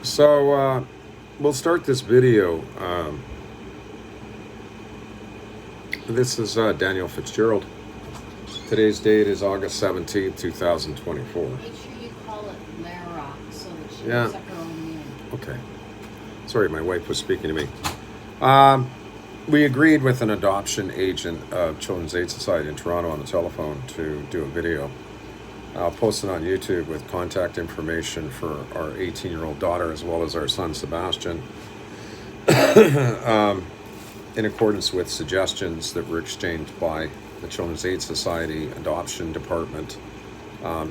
So we'll start this video. This is Daniel Fitzgerald. Today's date is August 17th, 2024. Make sure you call it Lara so that she Yeah. looks up her own name. Okay. Sorry, my wife was speaking to me. We agreed with an adoption agent of Children's Aid Society in Toronto on the telephone to do a video. I'll post it on YouTube with contact information for our 18-year-old daughter as well as our son Sebastian, in accordance with suggestions that were exchanged by the Children's Aid Society Adoption Department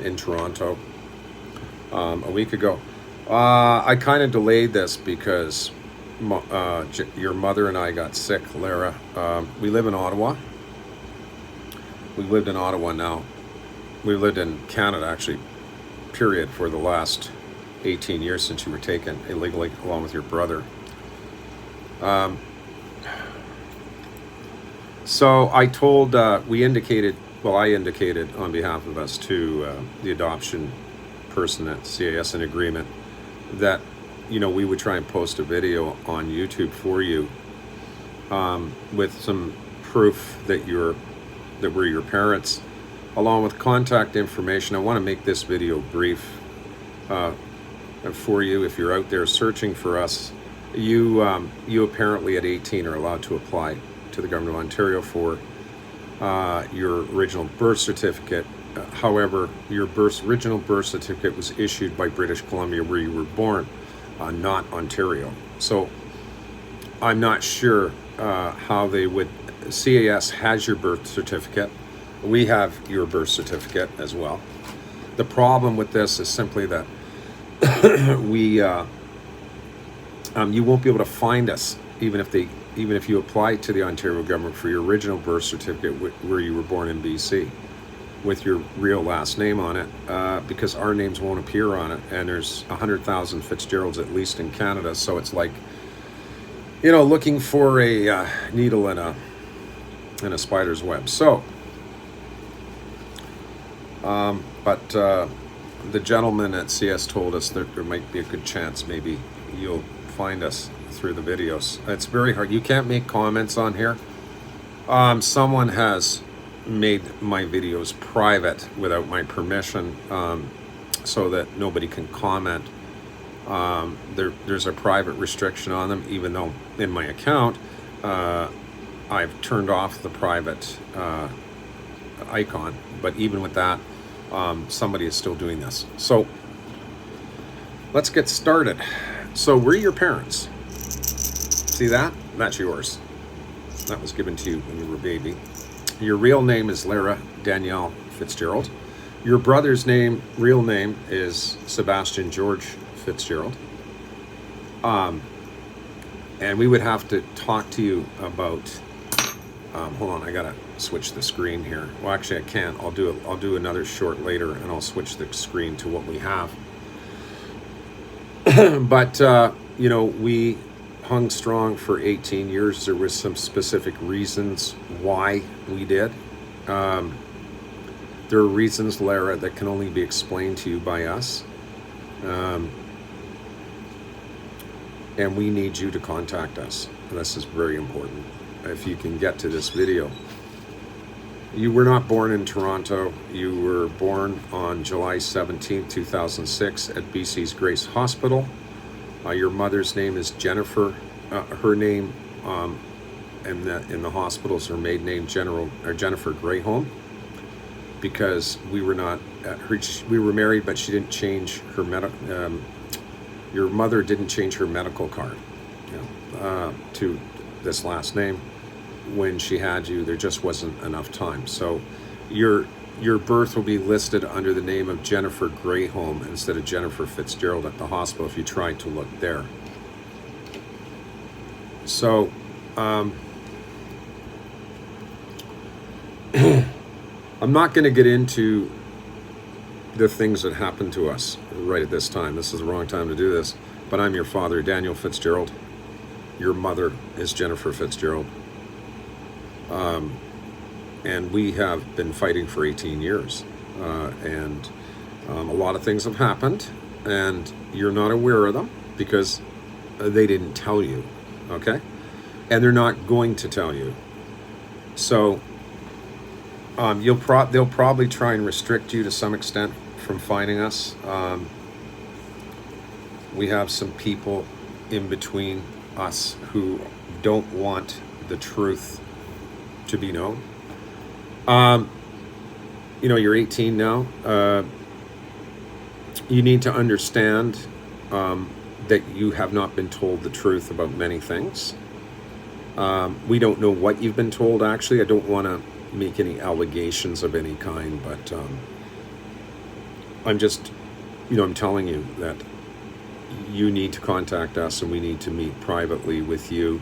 in Toronto a week ago. I kind of delayed this because your mother and I got sick, Lara. We live in Ottawa. We've lived in Ottawa now. We lived in Canada, actually, period, for the last 18 years since you were taken illegally along with your brother. So I told, I indicated on behalf of us to the adoption person at CAS in agreement that, we would try and post a video on YouTube for you with some proof that we're your parents, along with contact information. I want to make this video brief for you. If you're out there searching for us, you apparently at 18 are allowed to apply to the government of Ontario for your original birth certificate. However, your original birth certificate was issued by British Columbia, where you were born, not Ontario. So I'm not sure how they would. CAS has your birth certificate. We have your birth certificate as well. The problem with this is simply that you won't be able to find us even if you apply to the Ontario government for your original birth certificate where you were born in BC with your real last name on it, because our names won't appear on it, and there's 100,000 Fitzgeralds at least in Canada. So it's like looking for a needle in a spider's web. So but the gentleman at CS told us that there might be a good chance maybe you'll find us through the videos. It's very hard. You can't make comments on here. Someone has made my videos private without my permission, so that nobody can comment. There's a private restriction on them, even though in my account I've turned off the private icon. But even with that, somebody is still doing this. So let's get started. So we're your parents. See that? That's yours. That was given to you when you were a baby. Your real name is Lara Daniel Fitzgerald. Your brother's real name is Sebastian George Fitzgerald. And we would have to talk to you about. Hold on, I gotta switch the screen here. Well, actually, I can't. I'll do another short later, and I'll switch the screen to what we have. But we hung strong for 18 years. There was some specific reasons why we did. There are reasons, Lara, that can only be explained to you by us. And we need you to contact us. And this is very important. If you can get to this video. You were not born in Toronto. You were born on July 17, 2006 at BC's Grace Hospital. Your mother's name is Jennifer. Her name in the hospital's her maiden name Jennifer Greyholm, because we were not we were married, but she didn't change her your mother didn't change her medical card to this last name. When she had you, there just wasn't enough time. So your birth will be listed under the name of Jennifer Greyholm instead of Jennifer Fitzgerald at the hospital if you tried to look there. So I'm not going to get into the things that happened to us right at this time. This is the wrong time to do this. But I'm your father, Daniel Fitzgerald. Your mother is Jennifer Fitzgerald. And we have been fighting for 18 years. And a lot of things have happened, and you're not aware of them. because they didn't tell you, okay? And they're not going to tell you. So they'll probably try and restrict you to some extent from finding us. We have some people in between us who don't want the truth to be known. You're 18 now. You need to understand that you have not been told the truth about many things. We don't know what you've been told, actually. I don't want to make any allegations of any kind, but I'm just, I'm telling you that you need to contact us, and we need to meet privately with you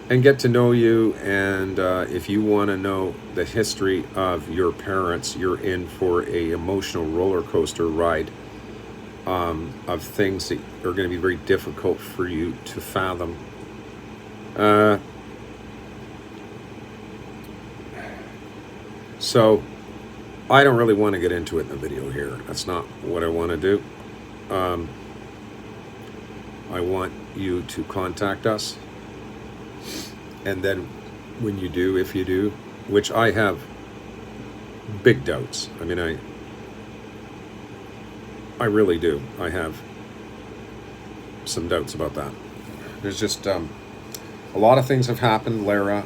and get to know you. And if you want to know the history of your parents, you're in for a emotional roller coaster ride of things that are going to be very difficult for you to fathom. So I don't really want to get into it in the video here. That's not what I want to do. I want you to contact us, and then when you do, if you do, which I have big doubts. I mean, I really do. I have some doubts about that. There's just a lot of things have happened, Lara.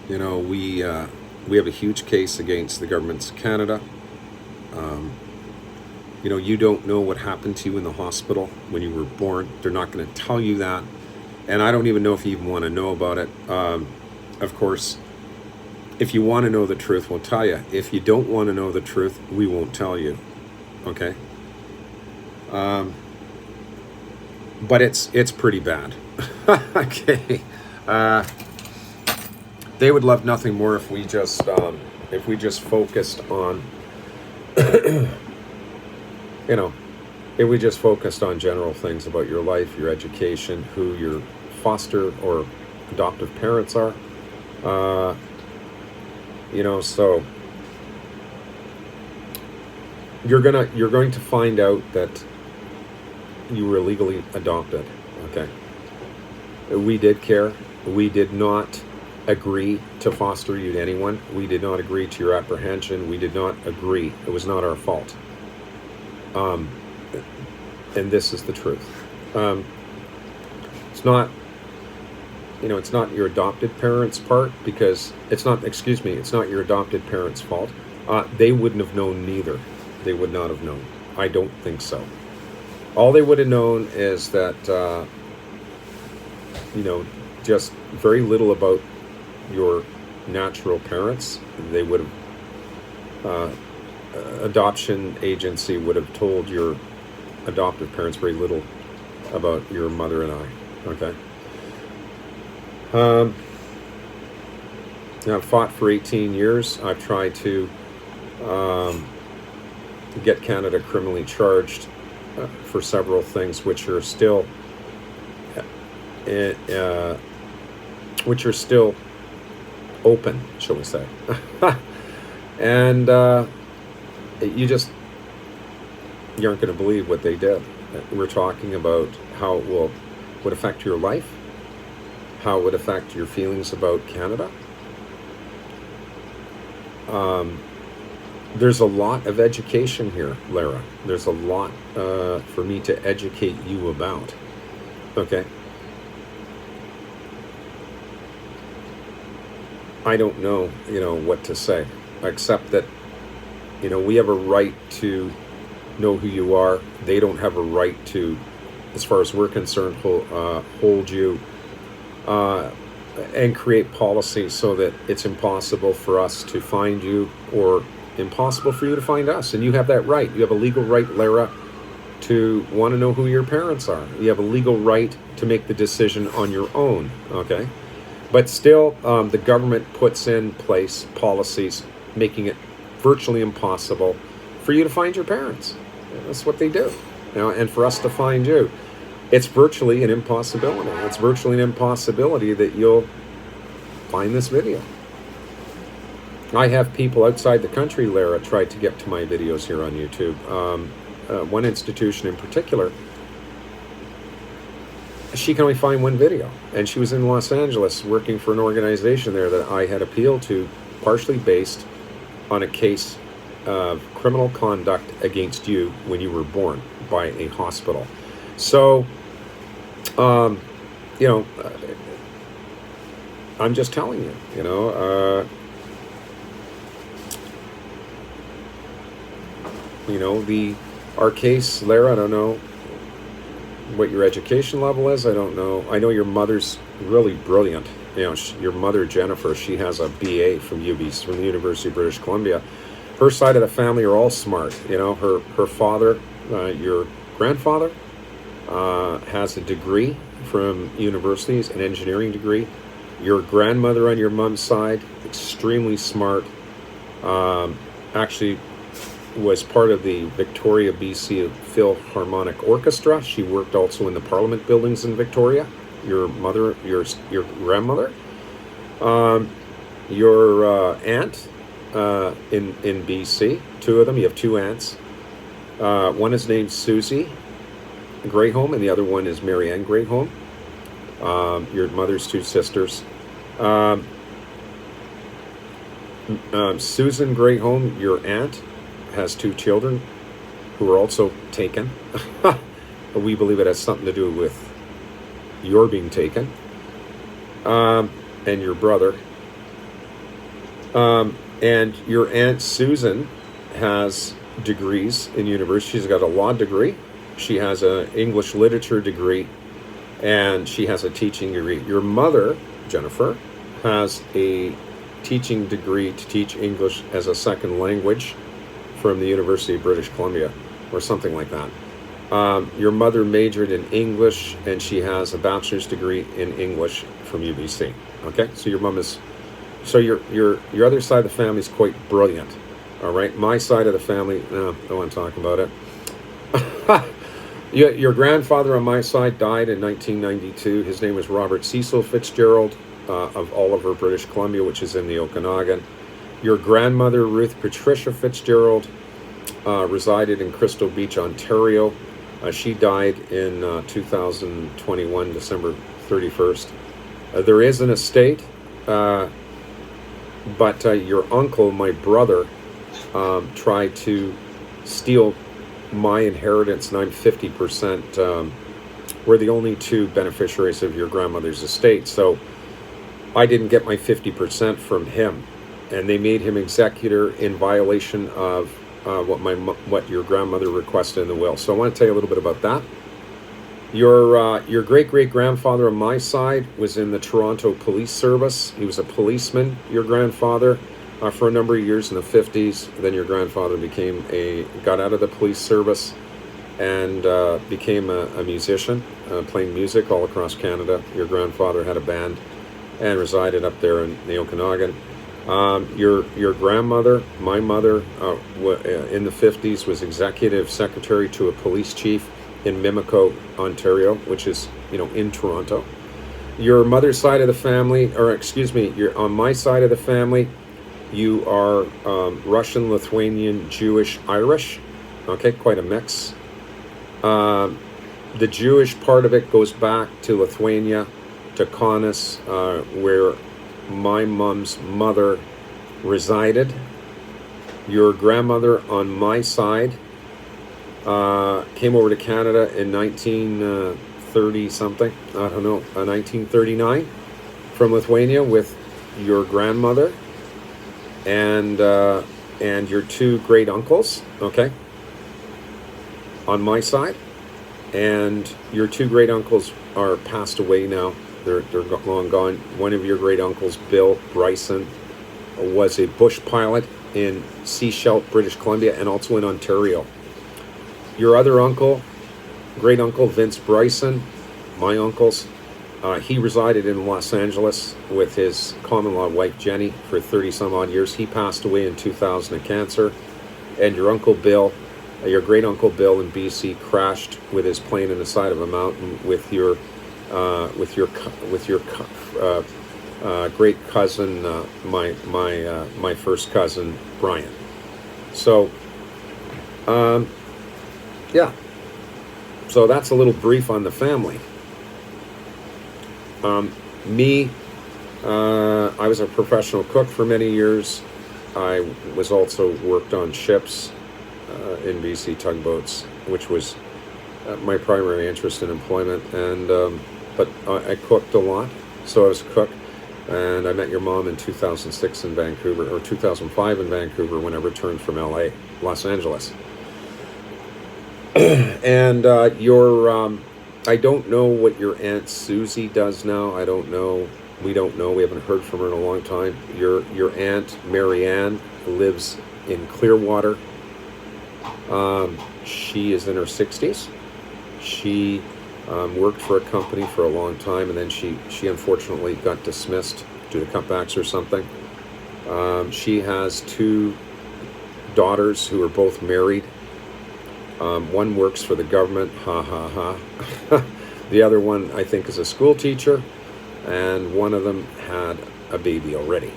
We have a huge case against the government of Canada. You don't know what happened to you in the hospital when you were born. They're not going to tell you that. And I don't even know if you even want to know about it. Of course, if you want to know the truth, we'll tell you. If you don't want to know the truth, we won't tell you. Okay? But it's pretty bad. Okay. They would love nothing more if we just focused on if we just focused on general things about your life, your education, who your foster or adoptive parents are. So you're going to find out that you were illegally adopted. Okay. We did care. We did not agree to foster you to anyone. We did not agree to your apprehension. We did not agree. It was not our fault. And this is the truth. It's not, it's not your adopted parents' part, because it's not your adopted parents' fault. They wouldn't have known neither. They would not have known. I don't think so. All they would have known is that, just very little about your natural parents. They would have, adoption agency would have told your adoptive parents very little about your mother and I. Okay. I've fought for 18 years. I've tried to get Canada criminally charged for several things, which are still open, shall we say. And you aren't going to believe what they did. We're talking about how it would affect your life, how it would affect your feelings about Canada. There's a lot of education here, Lara. There's a lot for me to educate you about. Okay? I don't know, what to say, except that, we have a right to know who you are. They don't have a right to, as far as we're concerned, hold you and create policy so that it's impossible for us to find you or impossible for you to find us. And you have that right. You have a legal right, Lara, to want to know who your parents are. You have a legal right to make the decision on your own, okay? But still, the government puts in place policies making it virtually impossible for you to find your parents. That's what they do. And for us to find you, it's virtually an impossibility. It's virtually an impossibility that you'll find this video. I have people outside the country, Lara, try to get to my videos here on YouTube. one institution in particular, she can only find one video. And she was in Los Angeles working for an organization there that I had appealed to, partially based on a case of criminal conduct against you when you were born by a hospital. So, you know, I'm just telling you, you know, our case, Lara, I don't know what your education level is. I don't know. I know your mother's really brilliant. You know, your mother, Jennifer, she has a BA from UBC, from the University of British Columbia. Her side of the family are all smart. You know, her father, your grandfather, has a degree from universities, an engineering degree. Your grandmother on your mom's side, extremely smart. Actually was part of the Victoria, BC Philharmonic Orchestra. She worked also in the Parliament buildings in Victoria. Your mother, your grandmother, your aunt in BC. Two of them. You have two aunts. One is named Susie Greyholm, and the other one is Marianne Greyholm. Your mother's two sisters. Susan Greyholm, your aunt, has two children who are also taken. We believe it has something to do with your being taken, and your brother. And your Aunt Susan has degrees in university. She's got a law degree. She has an English literature degree, and she has a teaching degree. Your mother, Jennifer, has a teaching degree to teach English as a second language from the University of British Columbia, or something like that. Your mother majored in English, and she has a bachelor's degree in English from UBC. Okay, so your mom is, so your other side of the family is quite brilliant. All right, my side of the family, no, don't want to talk about it. Your grandfather on my side died in 1992. His name was Robert Cecil Fitzgerald of Oliver, British Columbia, which is in the Okanagan. Your grandmother, Ruth Patricia Fitzgerald, resided in Crystal Beach, Ontario. She died in 2021, December 31st. There is an estate, but your uncle, my brother, tried to steal my inheritance, and I'm 50%. We're the only two beneficiaries of your grandmother's estate, so I didn't get my 50% from him, and they made him executor in violation of what your grandmother requested in the will. So I want to tell you a little bit about that. Your great-great-grandfather on my side was in the Toronto Police Service. He was a policeman, your grandfather, for a number of years in the 50s. Then your grandfather got out of the police service and became a musician, playing music all across Canada. Your grandfather had a band and resided up there in the Okanagan. Your grandmother, my mother, in the 50s was executive secretary to a police chief in Mimico, Ontario, which is, in Toronto. Your mother's side of the family, or excuse me, on my side of the family, you are Russian, Lithuanian, Jewish, Irish. Okay, quite a mix. The Jewish part of it goes back to Lithuania, to Kaunas, where my mom's mother resided. Your grandmother on my side came over to Canada in 1930 something, I don't know, 1939, from Lithuania with your grandmother and your two great uncles, okay, on my side. And your two great uncles are passed away now. They're long gone. One of your great uncles, Bill Bryson, was a bush pilot in Sechelt, British Columbia, and also in Ontario. Your other uncle, great uncle Vince Bryson, my uncles, he resided in Los Angeles with his common law wife Jenny for 30 some odd years. He passed away in 2000 of cancer. And your uncle Bill, your great uncle Bill in BC, crashed with his plane in the side of a mountain with your great cousin, my first cousin Brian. So yeah. So that's a little brief on the family. Me, I was a professional cook for many years. I was also worked on ships in BC, tugboats, which was my primary interest in employment. And but I cooked a lot, so I was a cook. And I met your mom in 2006 in Vancouver, or 2005 in Vancouver, when I returned from LA, Los Angeles. And I don't know what your Aunt Susie does now. I don't know. We don't know. We haven't heard from her in a long time. Your Aunt Marianne lives in Clearwater. She is in her 60s. She worked for a company for a long time, and then she unfortunately got dismissed due to cutbacks or something. She has 2 daughters who are both married. One works for the government, ha ha ha. The other one, I think, is a school teacher, and one of them had a baby already.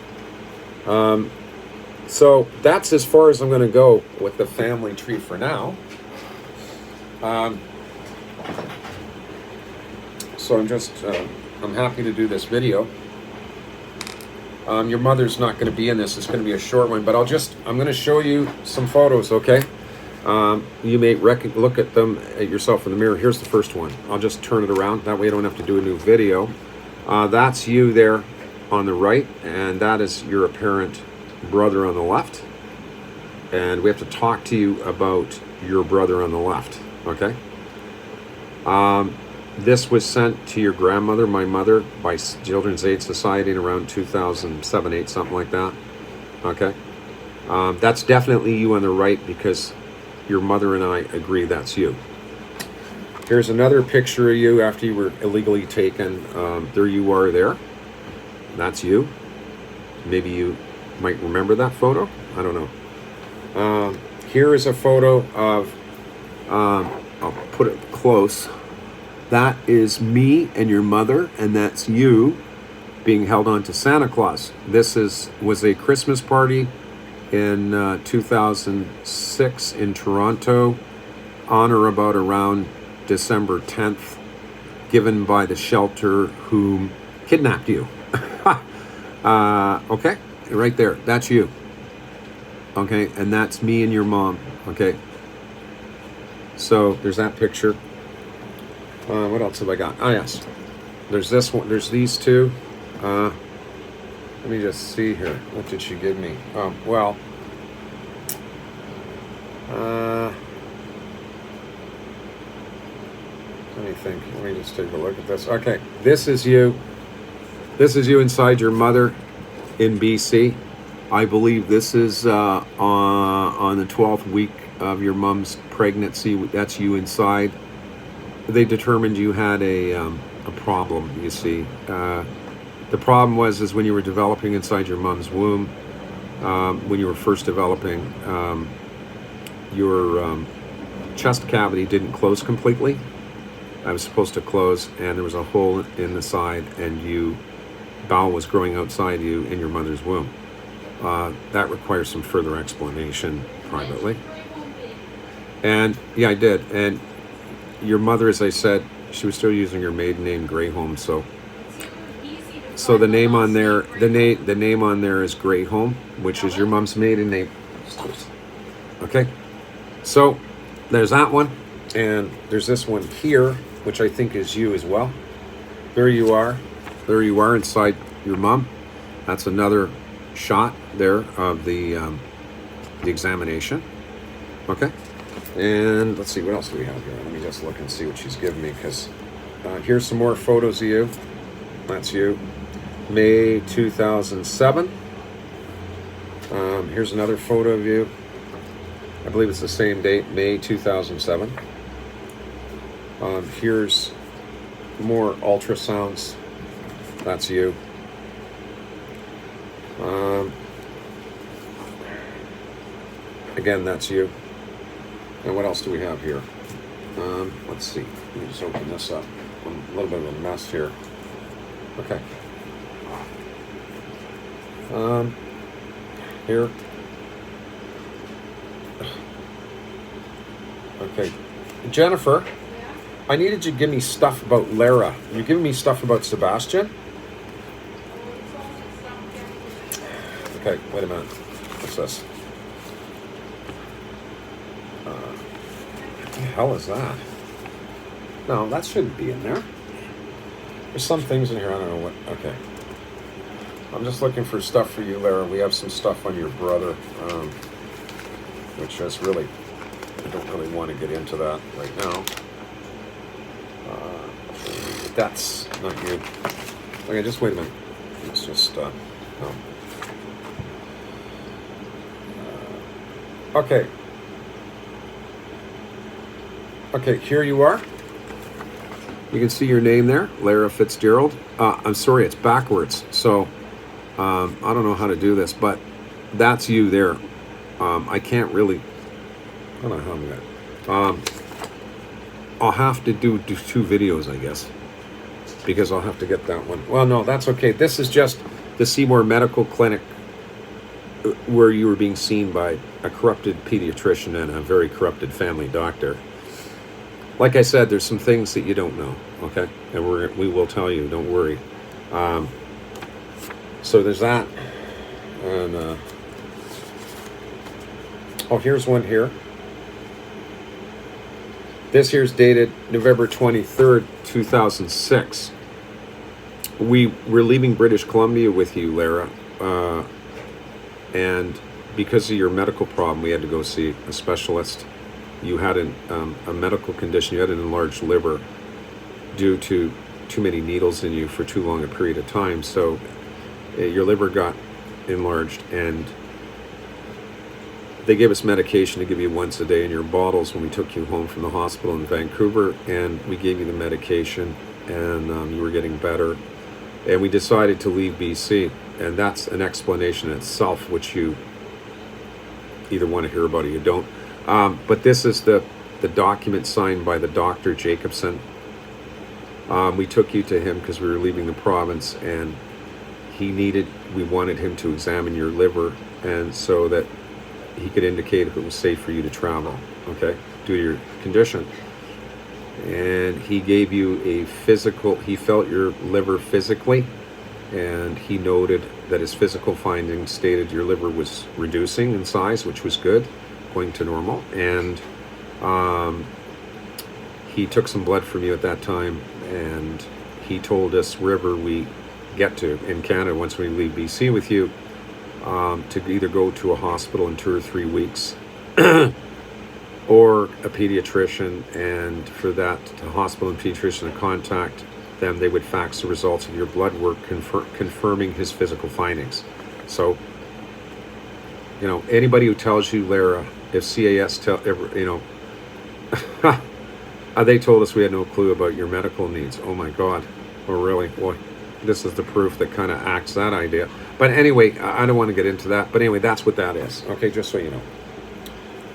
So that's as far as I'm going to go with the family tree for now. So I'm happy to do this video. Your mother's not going to be in this. It's going to be a short one, but I'm going to show you some photos, okay? You may look at them at yourself in the mirror. Here's the first one. I'll just turn it around. That way I don't have to do a new video. That's you there on the right, and that is your apparent brother on the left. And we have to talk to you about your brother on the left, okay? This was sent to your grandmother, my mother, by Children's Aid Society in around 2007, 8, something like that, okay? That's definitely you on the right, because your mother and I agree that's you. Here's another picture of you after you were illegally taken. There you are there. That's you. Maybe you might remember that photo. I don't know. Here is a photo of, I'll put it close. That is me and your mother, and that's you being held on to Santa Claus. This was a Christmas party in 2006 in Toronto, on or about around December 10th, given by the shelter whom kidnapped you. Okay, right there, that's you. Okay, and that's me and your mom. Okay, so there's that picture. What else have I got? Oh yes, there's this one. There's these 2. Let me just see here. What did she give me? Well, let me think. Let me just take a look at this. Okay, this is you. This is you inside your mother in BC. I believe this is on the 12th week of your mom's pregnancy. That's you inside. They determined you had a problem, you see. The problem was when you were developing inside your mom's womb, when you were first developing, your chest cavity didn't close completely. I was supposed to close, and there was a hole in the side, and bowel was growing outside you in your mother's womb. That requires some further explanation privately. And yeah, I did. And your mother, as I said, she was still using her maiden name, Greyholm. So the name on there, the name on there is Greyholm, which is your mom's maiden name. Okay, so there's that one, and there's this one here, which I think is you as well. There you are inside your mom. That's another shot there of the examination. Okay, and let's see, what else do we have here? Let me just look and see what she's given me, because here's some more photos of you. That's you, May 2007. Here's another photo of you. I believe it's the same date, May 2007. Here's more ultrasounds. That's you. Again, that's you. And what else do we have here? Let's see. Let me just open this up. I'm a little bit of a mess here. Okay. Here. Okay. Jennifer, I needed you to give me stuff about Lara. You giving me stuff about Sebastian? Okay, wait a minute. What's this? What the hell is that? No, that shouldn't be in there. There's some things in here, I don't know what. Okay. I'm just looking for stuff for you, Lara. We have some stuff on your brother, which is really, I don't really want to get into that right now. That's not you. Okay, just wait a minute. Let's just, no. Okay. Okay, here you are. You can see your name there, Lara Fitzgerald. I'm sorry, it's backwards. So, I don't know how to do this, but that's you there. I can't really, I don't know how I'm gonna, I'll have to do 2 videos, I guess, because I'll have to get that one. Well, no, that's okay. This is just the Seymour Medical Clinic where you were being seen by a corrupted pediatrician and a very corrupted family doctor. Like I said, there's some things that you don't know, okay? And we will tell you, don't worry. So there's that. And, oh, here's one here. This here's dated November 23rd, 2006. We were leaving British Columbia with you, Lara. And because of your medical problem, we had to go see a specialist. You had a medical condition. You had an enlarged liver due to too many needles in you for too long a period of time. So your liver got enlarged, and they gave us medication to give you once a day in your bottles when we took you home from the hospital in Vancouver, and we gave you the medication, and you were getting better. And we decided to leave BC, and that's an explanation in itself, which you either want to hear about or you don't. But this is the document signed by the Dr. Jacobson. We took you to him because we were leaving the province, and we wanted him to examine your liver, and so that he could indicate if it was safe for you to travel, okay, due to your condition. And he gave you a physical, he felt your liver physically, and he noted that his physical findings stated your liver was reducing in size, which was good, going to normal. And he took some blood from you at that time, and he told us wherever we get to in Canada, once we leave BC with you, to either go to a hospital in 2 or 3 weeks or a pediatrician, and for that, the hospital and pediatrician to contact them, they would fax the results of your blood work confirming his physical findings. So, you know, anybody who tells you, Lara, if CAS they told us we had no clue about your medical needs. Oh my God. Oh really? Boy, this is the proof that kind of acts that idea. But anyway, I don't want to get into that. But anyway, that's what that is. Okay, just so you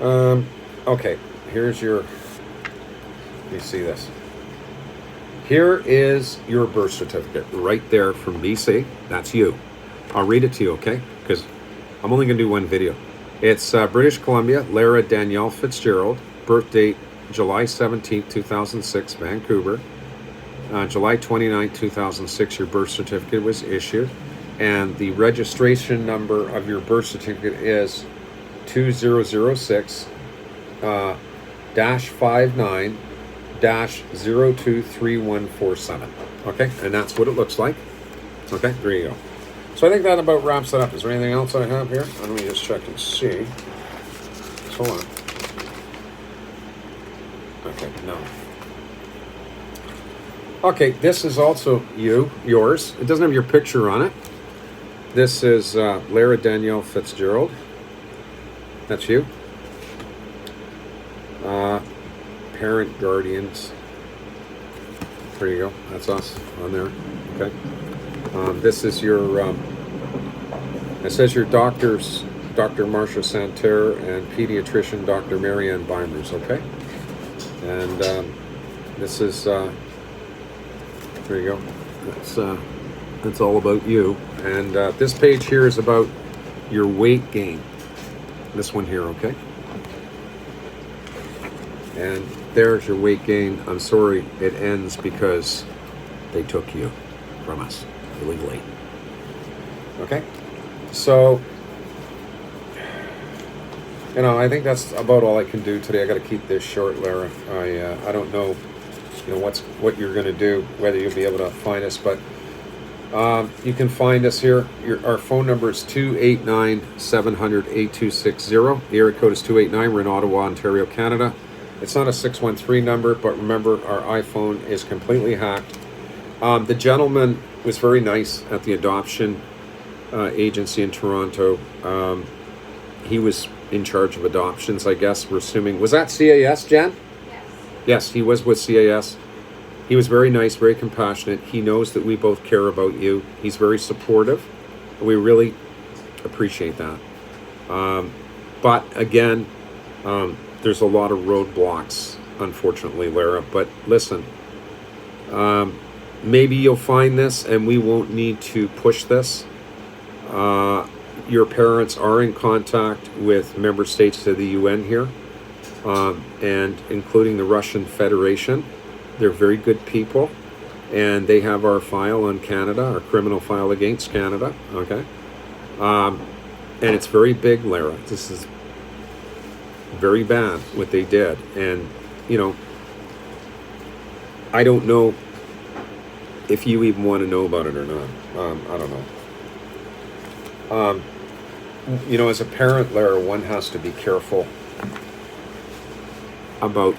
know. Okay, here's your, let me see this. Here is your birth certificate right there from BC. That's you. I'll read it to you, okay? Because I'm only going to do one video. It's British Columbia, Lara Daniel Fitzgerald, birth date July 17th, 2006, Vancouver. July 29th, 2006, your birth certificate was issued. And the registration number of your birth certificate is 2006 -59 -023147. Okay, and that's what it looks like. Okay, there you go. So I think that about wraps it up. Is there anything else I have here? Let me just check and see. Hold on. Okay, no. Okay, this is also yours. It doesn't have your picture on it. This is Lara Daniel Fitzgerald. That's you. Parent, guardians. There you go. That's us on there. Okay. This is your, it says your doctors, Dr. Marcia Santerre and pediatrician Dr. Marianne Beimers, okay? And this is, there you go. That's all about you. And this page here is about your weight gain. This one here, okay? And there's your weight gain. I'm sorry, it ends because they took you from us illegally. Okay? So, I think that's about all I can do today. I got to keep this short, Lara. I don't know, what you're going to do, whether you'll be able to find us, but you can find us here. Our phone number is 289-700-8260. The area code is 289. We're in Ottawa, Ontario, Canada. It's not a 613 number, but remember, our iPhone is completely hacked. The gentleman was very nice at the adoption agency in Toronto. He was in charge of adoptions, I guess. We're assuming. Was that CAS, Jen? Yes. Yes, he was with CAS. He was very nice, very compassionate. He knows that we both care about you. He's very supportive. We really appreciate that. But again, there's a lot of roadblocks, unfortunately, Lara. But listen, maybe you'll find this and we won't need to push this. Your parents are in contact with member states of the UN here, and including the Russian Federation. They're very good people, and they have our file on Canada, our criminal file against Canada, okay? And it's very big, Lara. This is very bad, what they did. And, I don't know if you even want to know about it or not. I don't know. As a parent, Lara, one has to be careful about,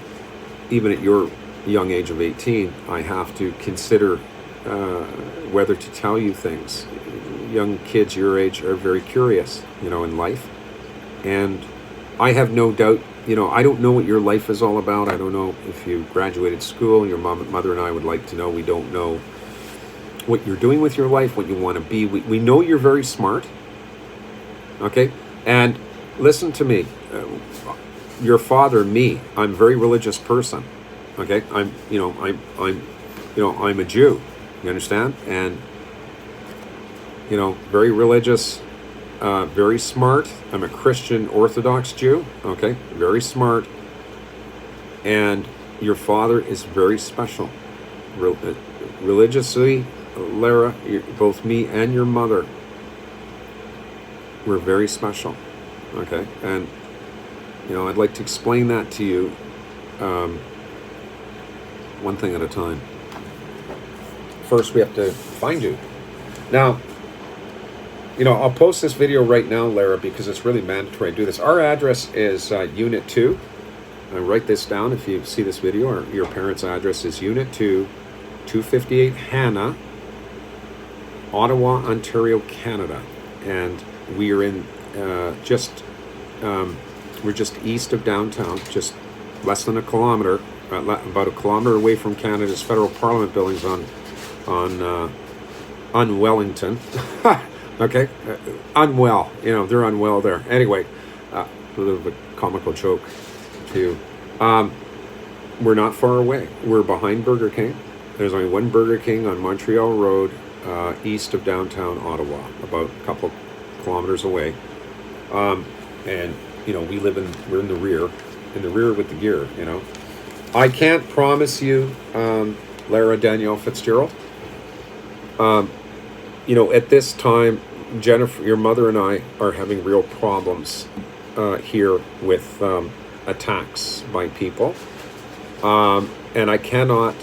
even at your young age of 18, I have to consider whether to tell you things. Young kids your age are very curious, in life. And I have no doubt, I don't know what your life is all about. I don't know if you graduated school. Your mother and I would like to know. We don't know what you're doing with your life, what you want to be. We know you're very smart. Okay? And listen to me. Your father, me, I'm a very religious person. Okay? I'm a Jew. You understand? And, very religious, very smart. I'm a Christian Orthodox Jew. Okay? Very smart. And your father is very special. Religiously, Lara, both me and your mother, we're very special. Okay? And, I'd like to explain that to you one thing at a time. First, we have to find you. Now, I'll post this video right now, Lara, because it's really mandatory I do this. Our address is Unit 2. Write this down if you see this video. Your parents' address is Unit 2, 258 Hannah, Ottawa, Ontario, Canada. And we are in we're just east of downtown, just less than a kilometer, about a kilometer away from Canada's federal parliament buildings on Wellington. Okay, unwell. They're unwell there. Anyway, a little bit of a comical joke to you. We're not far away. We're behind Burger King. There's only one Burger King on Montreal Road, east of downtown Ottawa, about a couple kilometers away. And we're in the rear with the gear. I can't promise you, Lara Daniel Fitzgerald. At this time, Jennifer, your mother, and I are having real problems here with attacks by people. And I cannot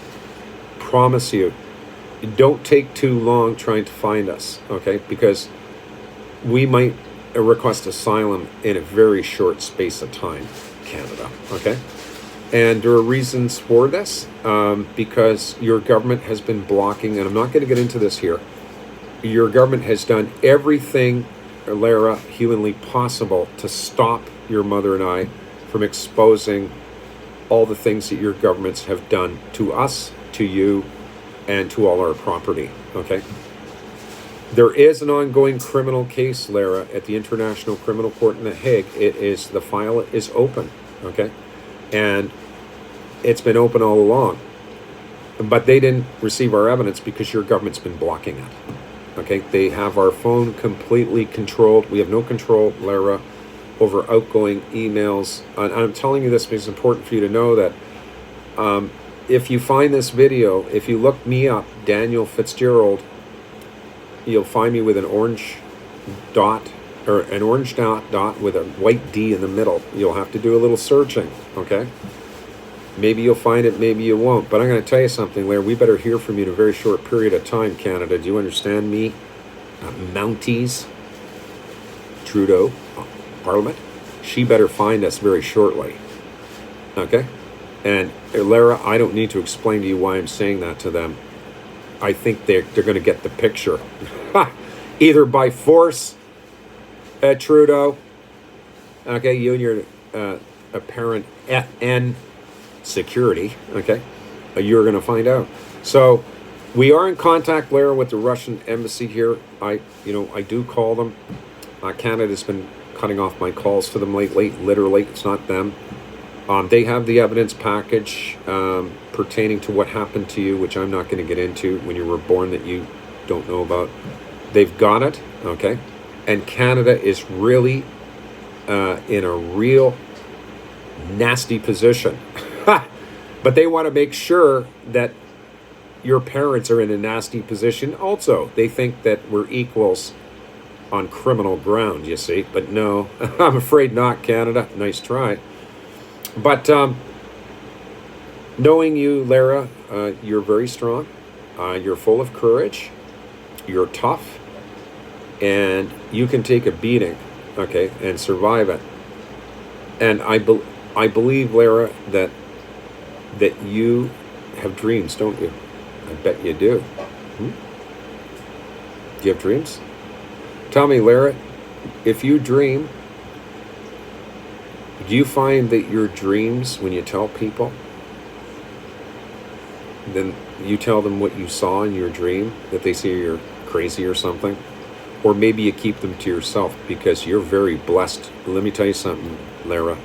promise you, don't take too long trying to find us, okay? Because we might request asylum in a very short space of time, Canada, okay? And there are reasons for this, because your government has been blocking, and I'm not going to get into this here. Your government has done everything, Lara, humanly possible to stop your mother and I from exposing all the things that your governments have done to us, to you, and to all our property, okay? There is an ongoing criminal case, Lara, at the International Criminal Court in The Hague. The file is open, okay? And it's been open all along. But they didn't receive our evidence because your government's been blocking it, okay? They have our phone completely controlled. We have no control, Lara, over outgoing emails. And I'm telling you this because it's important for you to know that If you find this video, if you look me up, Daniel Fitzgerald, you'll find me with an orange dot, or an orange dot with a white D in the middle. You'll have to do a little searching, okay? Maybe you'll find it, maybe you won't. But I'm going to tell you something, Larry. We better hear from you in a very short period of time, Canada. Do you understand me? Mounties, Trudeau, Parliament. She better find us very shortly, okay? And Lara, I don't need to explain to you why I'm saying that to them. I think they're going to get the picture. Either by force, Trudeau, okay, you and your apparent FN security, okay, you're going to find out. So we are in contact, Lara, with the Russian embassy here. I do call them. Canada's been cutting off my calls to them lately. Literally, it's not them. They have the evidence package pertaining to what happened to you, which I'm not going to get into, when you were born, that you don't know about. They've got it, okay? And Canada is really in a real nasty position. But they want to make sure that your parents are in a nasty position also. They think that we're equals on criminal ground, you see. But no, I'm afraid not, Canada. Nice try. But knowing you, Lara, you're very strong. You're full of courage. You're tough. And you can take a beating, okay, and survive it. And I believe, Lara, that you have dreams, don't you? I bet you do. Do you have dreams? Tell me, Lara, if you dream, do you find that your dreams, when you tell people, then you tell them what you saw in your dream, that they say you're crazy or something? Or maybe you keep them to yourself because you're very blessed. Let me tell you something, Lara.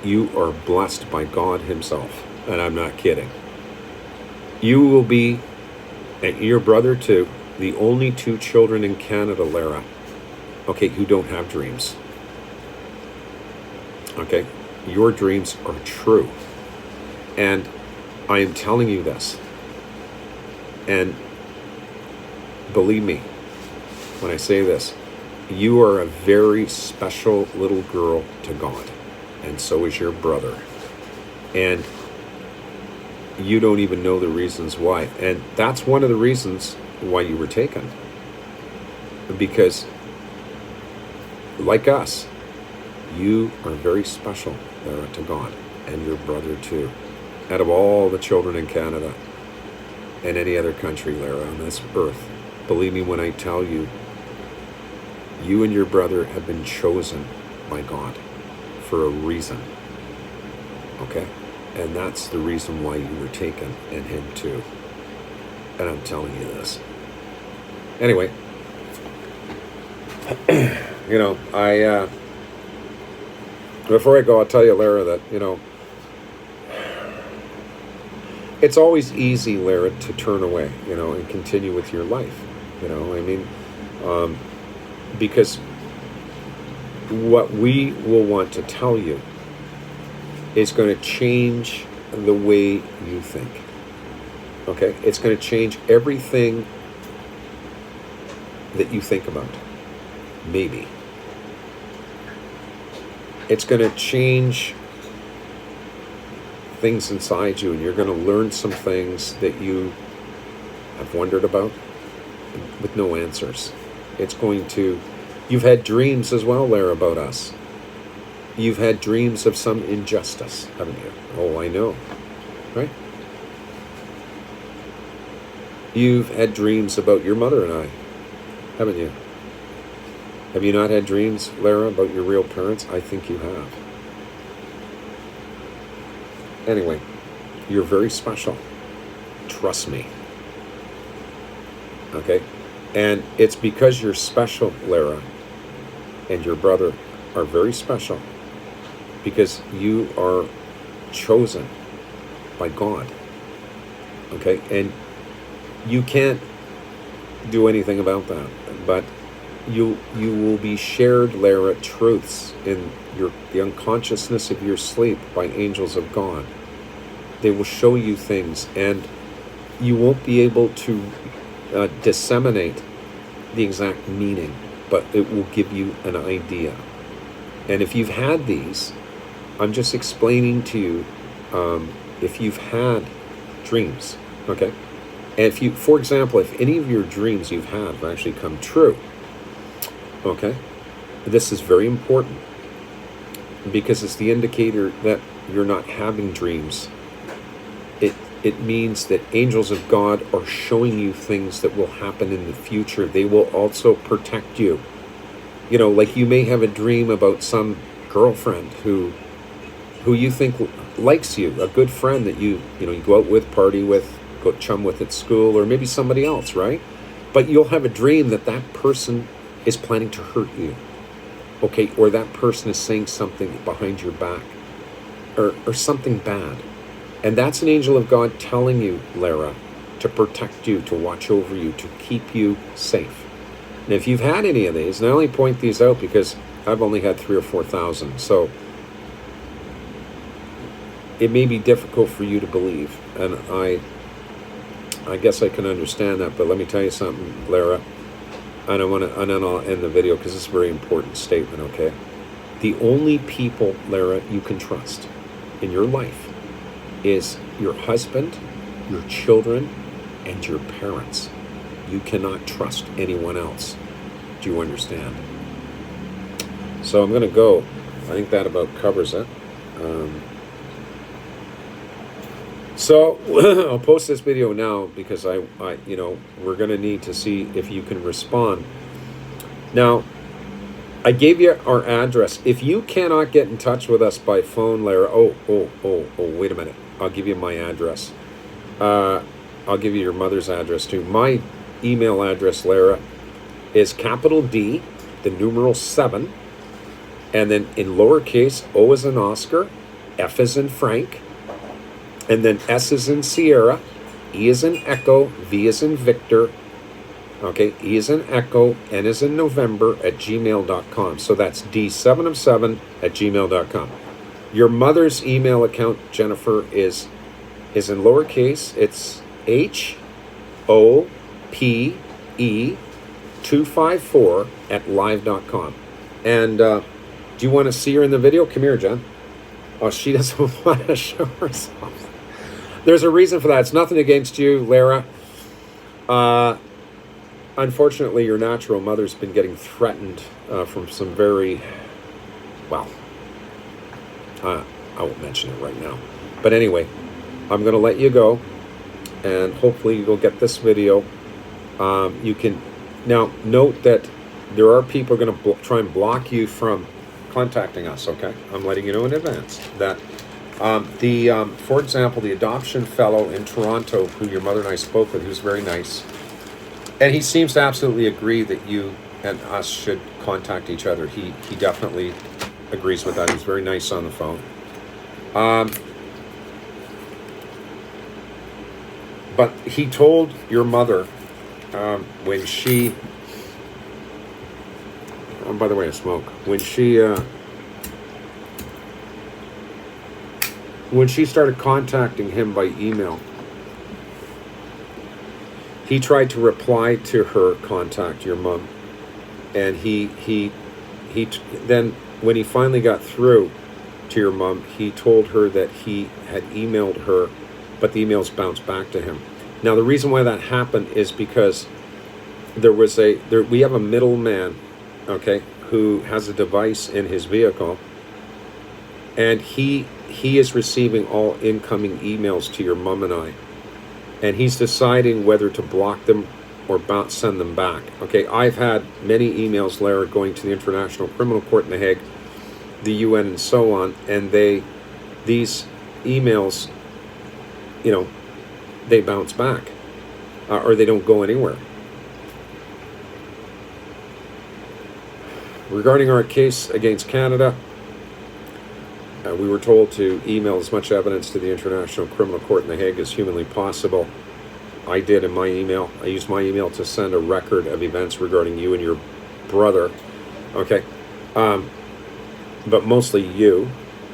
You are blessed by God himself. And I'm not kidding. You will be, and your brother too, the only two children in Canada, Lara, okay, who don't have dreams. Okay? Your dreams are true. And I am telling you this. And believe me when I say this, you are a very special little girl to God. And so is your brother. And you don't even know the reasons why. And that's one of the reasons why you were taken. Because, like us, you are very special, Lara, to God, and your brother too. Out of all the children in Canada and any other country, Lara, on this earth, believe me when I tell you, you and your brother have been chosen by God for a reason. Okay? And that's the reason why you were taken, and him too. And I'm telling you this. Anyway, before I go, I'll tell you, Lara, that, it's always easy, Lara, to turn away, and continue with your life. Because what we will want to tell you is going to change the way you think. Okay? It's going to change everything that you think about. Maybe. It's going to change things inside you, and you're going to learn some things that you have wondered about with no answers. It's going to... You've had dreams as well, Lara, about us. You've had dreams of some injustice, haven't you? Oh, I know. Right? You've had dreams about your mother and I, haven't you? Have you not had dreams, Lara, about your real parents? I think you have. Anyway, you're very special. Trust me. Okay? And it's because you're special, Lara, and your brother are very special, because you are chosen by God. Okay? And you can't do anything about that. But you will be shared, Lara, truths in the unconsciousness of your sleep by angels of God. They will show you things, and you won't be able to disseminate the exact meaning, but it will give you an idea. And if you've had these, I'm just explaining to you, if you've had dreams, okay? And if you, for example, if any of your dreams you've had have actually come true, okay? This is very important because it's the indicator that you're not having dreams. It means that angels of God are showing you things that will happen in the future. They will also protect you. You know, like you may have a dream about some girlfriend who you think likes you, a good friend that you go out with, party with, go chum with at school, or maybe somebody else, right? But you'll have a dream that that person is planning to hurt you, okay? Or that person is saying something behind your back, or something bad. And that's an angel of God telling you, Lara, to protect you, to watch over you, to keep you safe. And if you've had any of these, and I only point these out because I've only had 3,000 or 4,000, so it may be difficult for you to believe, and I guess I can understand that. But let me tell you something, Lara, and then I'll end the video because it's a very important statement. Okay, the only people, Lara, you can trust in your life is your husband, your children, and your parents. You cannot trust anyone else. Do you understand? So I'm going to go. I think that about covers it. So I'll post this video now because I we're going to need to see if you can respond. Now, I gave you our address. If you cannot get in touch with us by phone, Lara, wait a minute. I'll give you my address. I'll give you your mother's address too. My email address, Lara, is capital D, the numeral 7, and then in lowercase, O as in Oscar, F as in Frank, and then S as in Sierra, E as in Echo, V as in Victor, okay, E as in Echo, N as in November at gmail.com. So that's D7 of 7 at gmail.com. Your mother's email account, Jennifer, is in lowercase. It's HOPE254 at live.com. And do you want to see her in the video? Come here, Jen. Oh, she doesn't want to show herself. There's a reason for that. It's nothing against you, Lara. Unfortunately, your natural mother's been getting threatened from some very, well, I won't mention it right now. But anyway, I'm going to let you go, and hopefully you'll get this video. You can now note that there are people going to try and block you from contacting us. Okay, I'm letting you know in advance that for example, the adoption fellow in Toronto, who your mother and I spoke with, who's very nice, and he seems to absolutely agree that you and us should contact each other. He definitely agrees with that. He's very nice on the phone. But he told your mother when she, oh, by the way, I smoke, when she started contacting him by email, he tried to reply to her contact, your mom, and he then when he finally got through to your mom, he told her that he had emailed her, but the emails bounced back to him. Now, the reason why that happened is because we have a middleman, okay, who has a device in his vehicle, and he is receiving all incoming emails to your mom and I, and he's deciding whether to block them or send them back. Okay, I've had many emails, Lara, going to the International Criminal Court in The Hague, the UN, and so on, and these emails, they bounce back, or they don't go anywhere. Regarding our case against Canada, we were told to email as much evidence to the International Criminal Court in The Hague as humanly possible. I did in my email. I used my email to send a record of events regarding you and your brother, okay? But mostly you,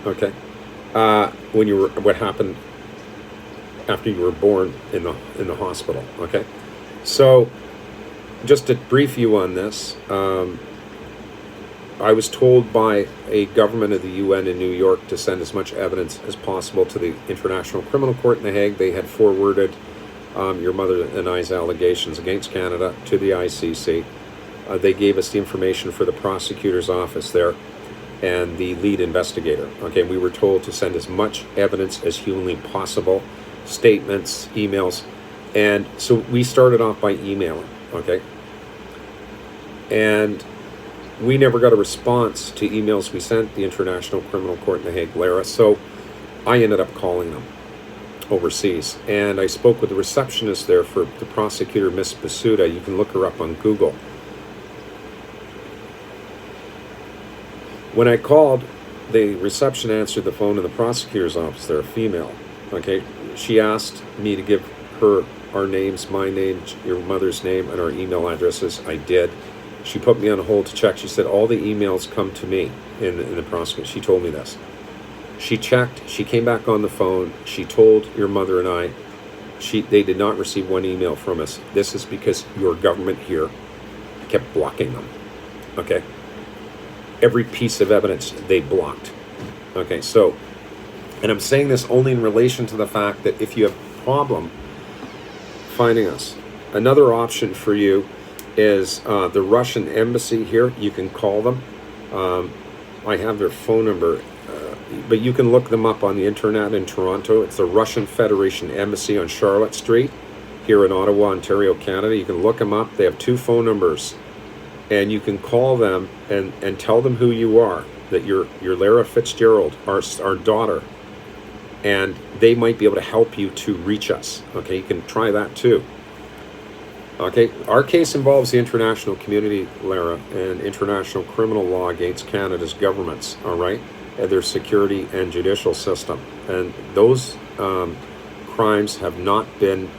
okay? What happened after you were born in the hospital. Okay, so just to brief you on this, I was told by a government of the UN in New York to send as much evidence as possible to the International Criminal Court in The Hague. They had forwarded your mother and I's allegations against Canada to the ICC. They gave us the information for the prosecutor's office there and the lead investigator. Okay, we were told to send as much evidence as humanly possible, statements, emails, and so we started off by emailing. Okay, and we never got a response to emails we sent the International Criminal Court in The Hague, Lara. So I ended up calling them overseas, and I spoke with the receptionist there for the prosecutor, Miss Basuda. You can look her up on Google. When I called, the reception answered the phone in the prosecutor's office. They're a female. Okay, she asked me to give her our names, my name, your mother's name, and our email addresses. I did. She put me on hold to check. She said all the emails come to me in the prosecutor. She told me this. She checked. She came back on the phone. She told your mother and I, they did not receive one email from us. This is because your government here kept blocking them. Okay. Every piece of evidence they blocked. Okay. So, and I'm saying this only in relation to the fact that if you have a problem finding us, another option for you is the Russian embassy here. You can call them. I have their phone number, but you can look them up on the internet in Toronto. It's the Russian Federation Embassy on Charlotte Street here in Ottawa, Ontario, Canada. You can look them up. They have 2 phone numbers, and you can call them and tell them who you are, that you're Lara Fitzgerald, our daughter, and they might be able to help you to reach us. Okay, you can try that too. Okay, our case involves the international community, Lara, and international criminal law against Canada's governments, all right, and their security and judicial system. And those crimes have not been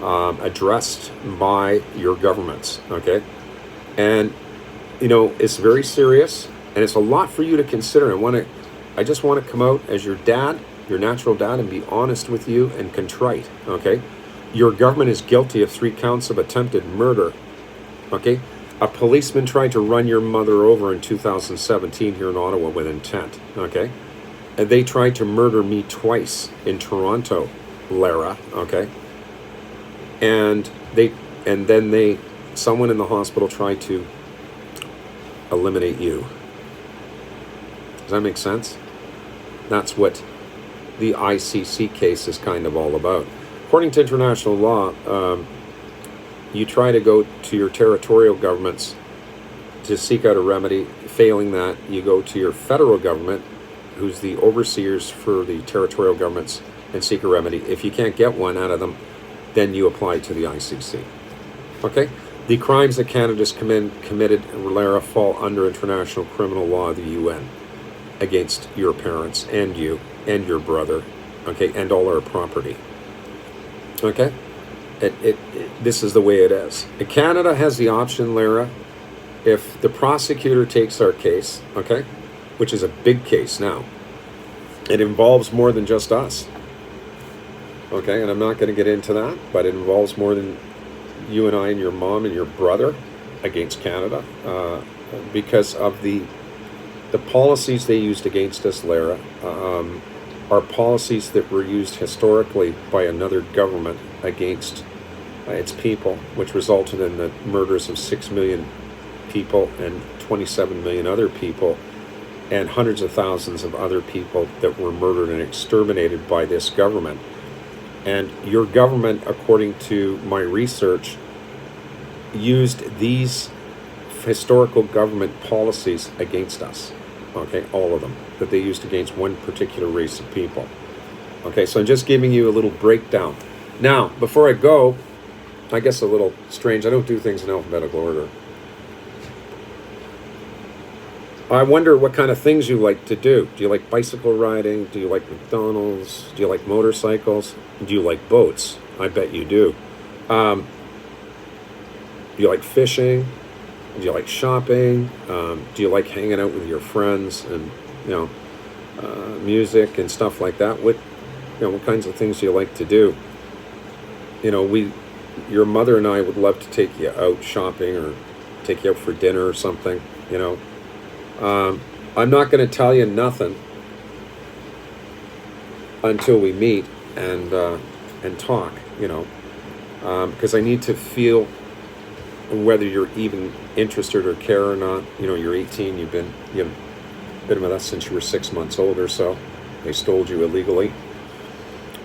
addressed by your governments, okay? And, you know, it's very serious, and it's a lot for you to consider. I just want to come out as your dad, your natural dad, and be honest with you and contrite, okay? Your government is guilty of 3 counts of attempted murder, okay? A policeman tried to run your mother over in 2017 here in Ottawa with intent, okay? And they tried to murder me twice in Toronto, Lara, okay? And then someone in the hospital tried to eliminate you. Does that make sense? That's what the ICC case is kind of all about. According to international law, you try to go to your territorial governments to seek out a remedy. Failing that, you go to your federal government, who's the overseers for the territorial governments, and seek a remedy. If you can't get one out of them, then you apply to the ICC. Okay? The crimes that Canada's committed, Lara, fall under international criminal law of the UN against your parents and you and your brother, okay, and all our property. Okay? This is the way it is. Canada has the option, Lara, if the prosecutor takes our case, okay, which is a big case now, it involves more than just us. Okay, and I'm not going to get into that, but it involves more than you and I and your mom and your brother against Canada because of the policies they used against us, Lara. Are policies that were used historically by another government against its people, which resulted in the murders of 6 million people and 27 million other people, and hundreds of thousands of other people that were murdered and exterminated by this government. And your government, according to my research, used these historical government policies against us. Okay, all of them, that they used against one particular race of people. Okay, so I'm just giving you a little breakdown. Now, before I go, I guess a little strange, I don't do things in alphabetical order. I wonder what kind of things you like to do. Do you like bicycle riding? Do you like McDonald's? Do you like motorcycles? Do you like boats? I bet you do. Do you like fishing? Do you like shopping? Do you like hanging out with your friends and, music and stuff like that? What kinds of things do you like to do? your mother and I would love to take you out shopping or take you out for dinner or something, I'm not going to tell you nothing until we meet and talk, because I need to feel whether you're even interested or care or not. You're 18, you've been with us since you were 6 months old or so. They stole you illegally.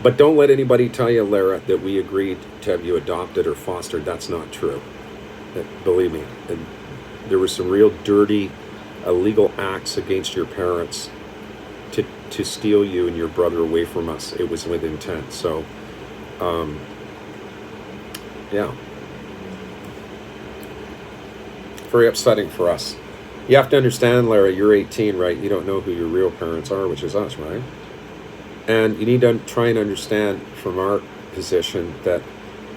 But don't let anybody tell you, Lara, that we agreed to have you adopted or fostered. That's not true. Believe me, there were some real dirty, illegal acts against your parents to steal you and your brother away from us. It was with intent. So, yeah. Very upsetting for us. You have to understand, Lara, you're 18, right? You don't know who your real parents are, which is us, right? And you need to try and understand from our position that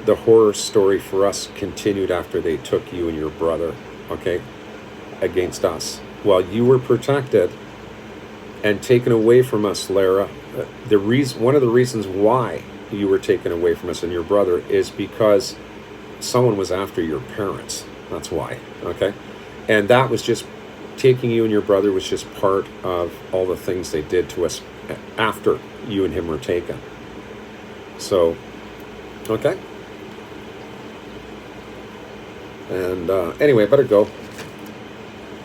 the horror story for us continued after they took you and your brother, okay, against us. While you were protected and taken away from us, Lara, one of the reasons why you were taken away from us and your brother is because someone was after your parents. That's why, okay? And that was just, taking you and your brother was just part of all the things they did to us after you and him were taken. So, okay? And anyway, I better go.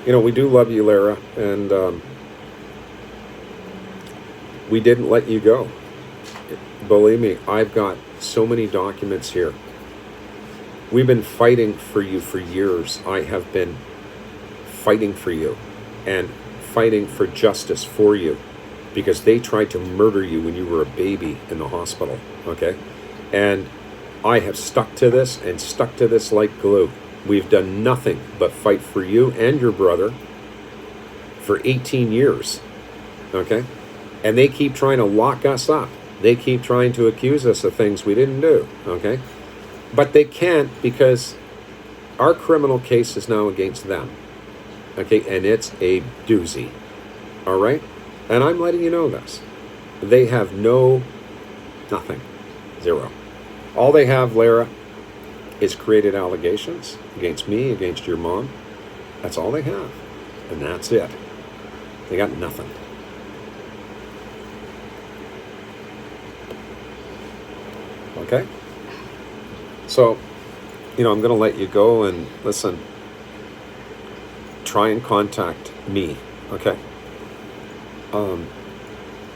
We do love you, Lara, and we didn't let you go. Believe me, I've got so many documents here. We've been fighting for you for years. I have been fighting for you and fighting for justice for you because they tried to murder you when you were a baby in the hospital, okay? And I have stuck to this and stuck to this like glue. We've done nothing but fight for you and your brother for 18 years, okay? And they keep trying to lock us up. They keep trying to accuse us of things we didn't do, okay? But they can't because our criminal case is now against them, okay? And it's a doozy, all right? And I'm letting you know this. They have nothing, zero. All they have, Lara, is created allegations against me, against your mom. That's all they have. And that's it. They got nothing. Okay? So, I'm going to let you go and listen. Try and contact me, okay?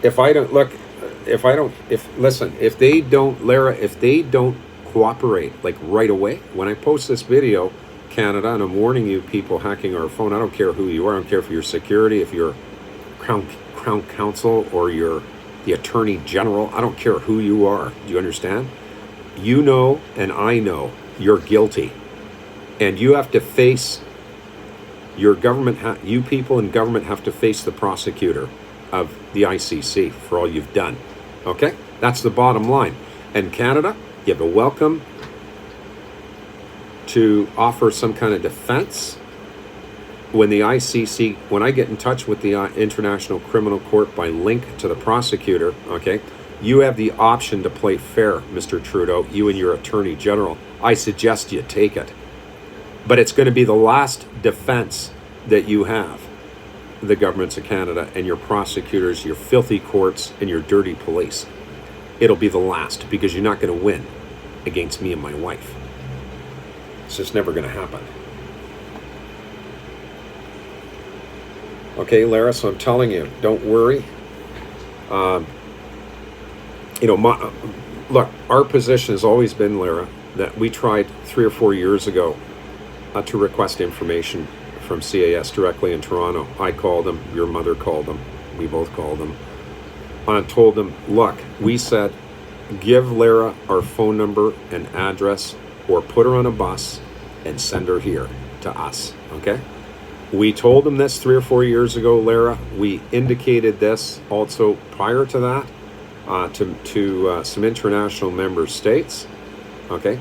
If they don't, Lara, if they don't cooperate, like right away, when I post this video, Canada, and I'm warning you, people hacking our phone, I don't care who you are, I don't care if you're security, if you're Crown Counsel, or you're the Attorney General, I don't care who you are. Do you understand? You know, and I know, you're guilty. And you have to face your government, you people in government have to face the prosecutor of the ICC for all you've done. Okay? That's the bottom line. And Canada, you have a welcome to offer some kind of defense when the ICC, when I get in touch with the International Criminal Court by link to the prosecutor, okay, you have the option to play fair, Mr. Trudeau, you and your Attorney General. I suggest you take it. But it's going to be the last defense that you have, the governments of Canada and your prosecutors, your filthy courts, and your dirty police. It'll be the last, because you're not going to win against me and my wife. It's just never going to happen. Okay, Lara, so I'm telling you, don't worry. Look, our position has always been, Lara, that we tried 3 or 4 years ago to request information from CAS directly in Toronto. I called them, your mother called them, we both called them. I told them, look, we said, give Lara our phone number and address, or put her on a bus and send her here to us, okay? We told them this 3 or 4 years ago, Lara. We indicated this also prior to that to some international member states, okay?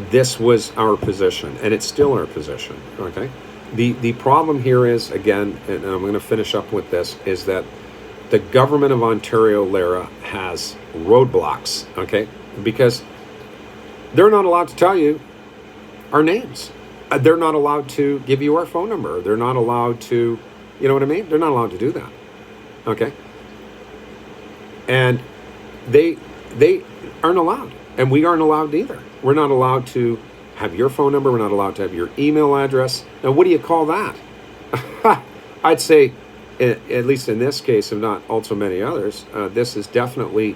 This was our position, and it's still our position, okay? The problem here is, again, and I'm going to finish up with this, is that the government of Ontario, Lara, has roadblocks, okay? Because they're not allowed to tell you our names. They're not allowed to give you our phone number. They're not allowed to, you know what I mean? They're not allowed to do that. Okay? And they aren't allowed. And we aren't allowed either. We're not allowed to have your phone number. We're not allowed to have your email address. Now, what do you call that? I'd say, at least in this case, if not also many others, this is definitely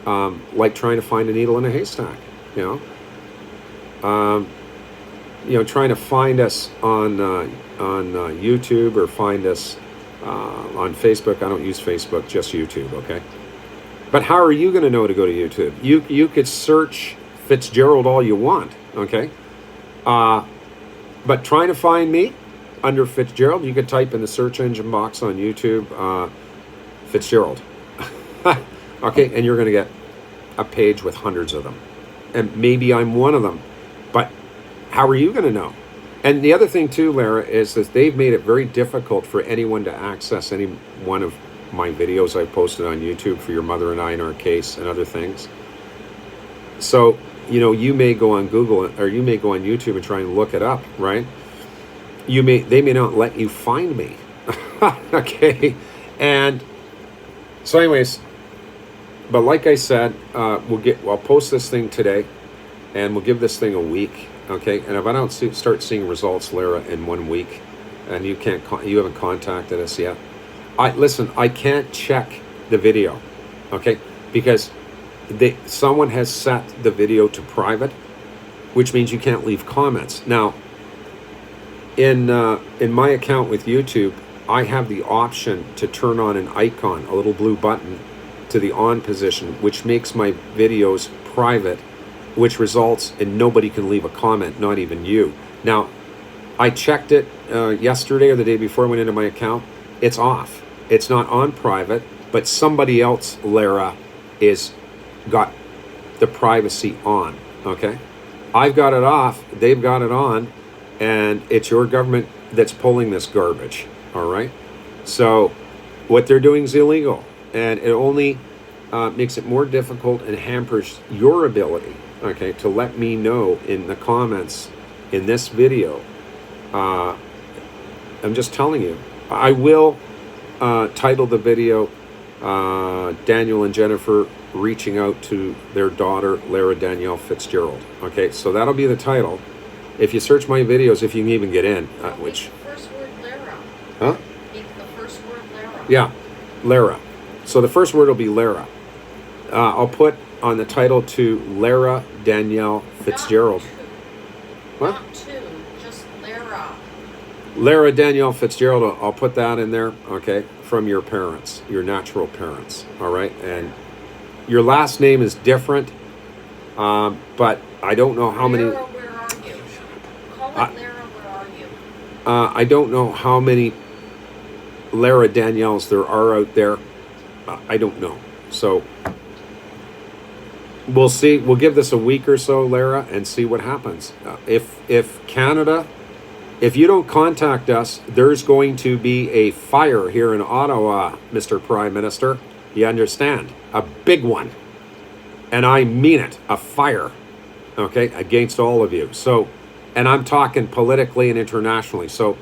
like trying to find a needle in a haystack. You know, trying to find us on YouTube or find us on Facebook. I don't use Facebook, just YouTube. Okay. But how are you going to know to go to YouTube? You could search Fitzgerald all you want, okay? But trying to find me under Fitzgerald, you could type in the search engine box on YouTube, Fitzgerald. Okay, and you're going to get a page with hundreds of them. And maybe I'm one of them. But how are you going to know? And the other thing too, Lara, is that they've made it very difficult for anyone to access any one of my videos I posted on YouTube for your mother and I in our case and other things. So, you know, you may go on Google or you may go on YouTube and try and look it up, right? They may not let you find me. Okay. And so anyways, but like I said, I'll post this thing today and we'll give this thing a week. Okay. And if I don't start seeing results, Lara, in 1 week, and you haven't contacted us yet, listen, I can't check the video, okay? Because someone has set the video to private, which means you can't leave comments. Now, in my account with YouTube, I have the option to turn on an icon, a little blue button, to the on position, which makes my videos private, which results in nobody can leave a comment, not even you. Now, I checked it yesterday or the day before I went into my account. It's off. It's not on private, but somebody else, Lara, is got the privacy on, okay? I've got it off, they've got it on, and it's your government that's pulling this garbage, all right? So what they're doing is illegal, and it only makes it more difficult and hampers your ability, okay, to let me know in the comments in this video. I'm just telling you, I will title the video Daniel and Jennifer reaching out to their daughter Lara Daniel Fitzgerald. Okay, so that'll be the title. If you search my videos, if you can even get in, which the first word Lara. Huh? The first word Lara. Yeah, Lara. So the first word will be Lara. I'll put on the title to Lara Daniel Fitzgerald. What? Not two, just Lara. Lara Danielle Fitzgerald, I'll put that in there, okay, from your parents, your natural parents, all right? And your last name is different, but I don't know how many... Lara, where are you? Call it Lara, where are you? I don't know how many Lara Danielles there are out there. I don't know. So we'll see. We'll give this a week or so, Lara, and see what happens. If Canada... If you don't contact us, there's going to be a fire here in Ottawa, Mr. Prime Minister. You understand? A big one. And I mean it, a fire, okay, against all of you. So, and I'm talking politically and internationally. So,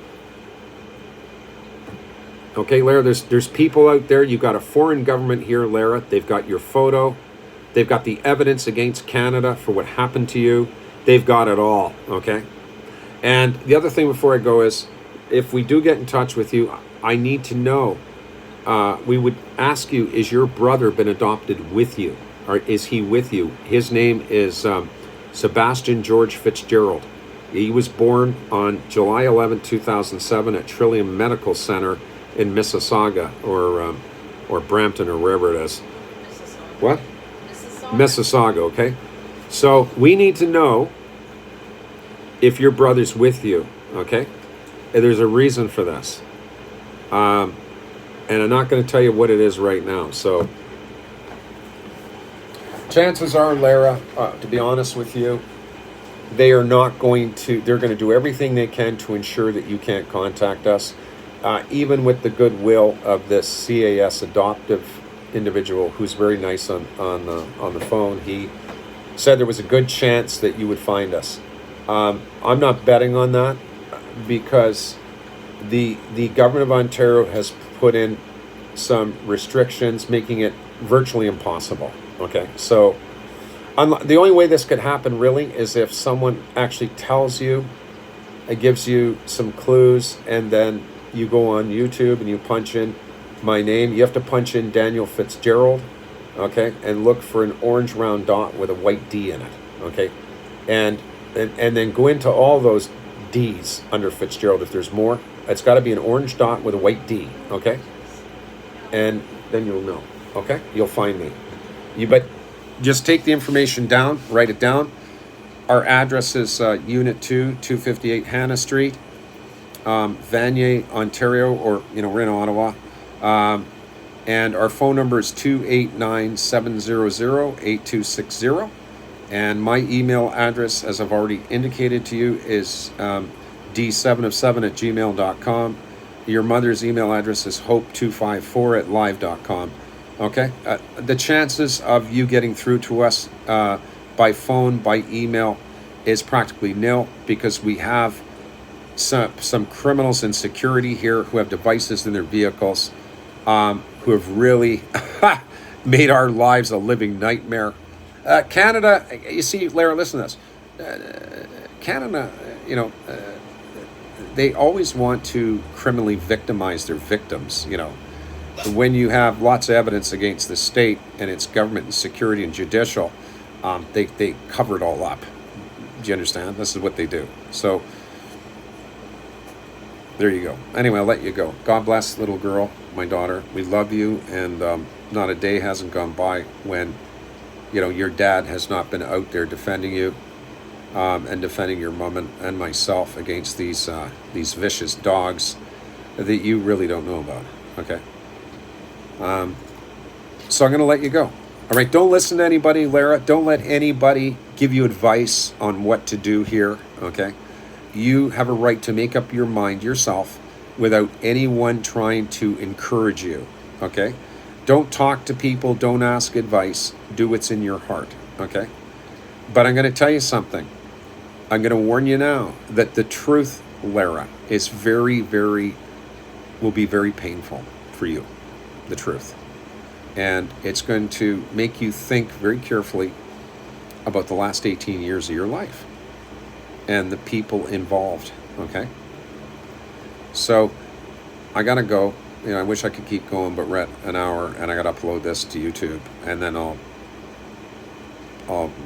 okay, Lara, there's people out there. You've got a foreign government here, Lara. They've got your photo. They've got the evidence against Canada for what happened to you. They've got it all, okay? And the other thing before I go is, if we do get in touch with you, I need to know, we would ask you, is your brother been adopted with you? Or is he with you? His name is Sebastian George Fitzgerald. He was born on July 11, 2007 at Trillium Medical Center in Mississauga, or Brampton, or wherever it is. Mississauga. What? Mississauga. Mississauga, okay? So we need to know if your brother's with you, okay? And there's a reason for this. And I'm not going to tell you what it is right now. So chances are, Lara, to be honest with you, they're going to do everything they can to ensure that you can't contact us. Even with the goodwill of this CAS adoptive individual who's very nice on the phone, said there was a good chance that you would find us. I'm not betting on that because the government of Ontario has put in some restrictions, making it virtually impossible. Okay, so the only way this could happen really is if someone actually tells you, it gives you some clues, and then you go on YouTube and you punch in my name. You have to punch in Daniel Fitzgerald, okay, and look for an orange round dot with a white D in it, okay, and then go into all those D's under Fitzgerald. If there's more, it's got to be an orange dot with a white D, okay, and then you'll know, okay, you'll find me. But just take the information down, write it down. Our address is Unit 2, 258 Hannah Street, Vanier, Ontario, or we're in Ottawa. And our phone number is 289-700-8260. And my email address, as I've already indicated to you, is d7of7@gmail.com. Your mother's email address is hope254@live.com. Okay? The chances of you getting through to us by phone, by email, is practically nil, because we have some criminals in security here who have devices in their vehicles, who have really made our lives a living nightmare. Canada, you see, Lara, listen to this. Canada, they always want to criminally victimize their victims, When you have lots of evidence against the state and its government and security and judicial, they cover it all up. Do you understand? This is what they do. So there you go. Anyway, I'll let you go. God bless, little girl, my daughter. We love you, and not a day hasn't gone by when your dad has not been out there defending you, and defending your mom and myself against these vicious dogs that you really don't know about. Okay. So I'm going to let you go. All right. Don't listen to anybody, Lara. Don't let anybody give you advice on what to do here. Okay. You have a right to make up your mind yourself without anyone trying to encourage you. Okay. Don't talk to people. Don't ask advice. Do what's in your heart. Okay. But I'm going to tell you something. I'm going to warn you now that the truth, Lara, is will be very painful for you. The truth. And it's going to make you think very carefully about the last 18 years of your life and the people involved. Okay. So I got to go. I wish I could keep going, but we're at an hour, and I got to upload this to YouTube, and then I'll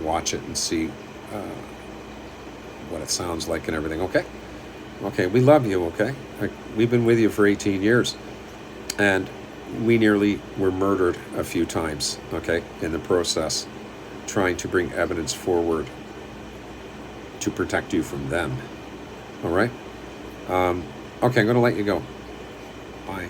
watch it and see what it sounds like and everything. Okay. We love you. Okay. We've been with you for 18 years, and we nearly were murdered a few times. Okay. In the process, trying to bring evidence forward to protect you from them. All right. Okay. I'm going to let you go. Bye.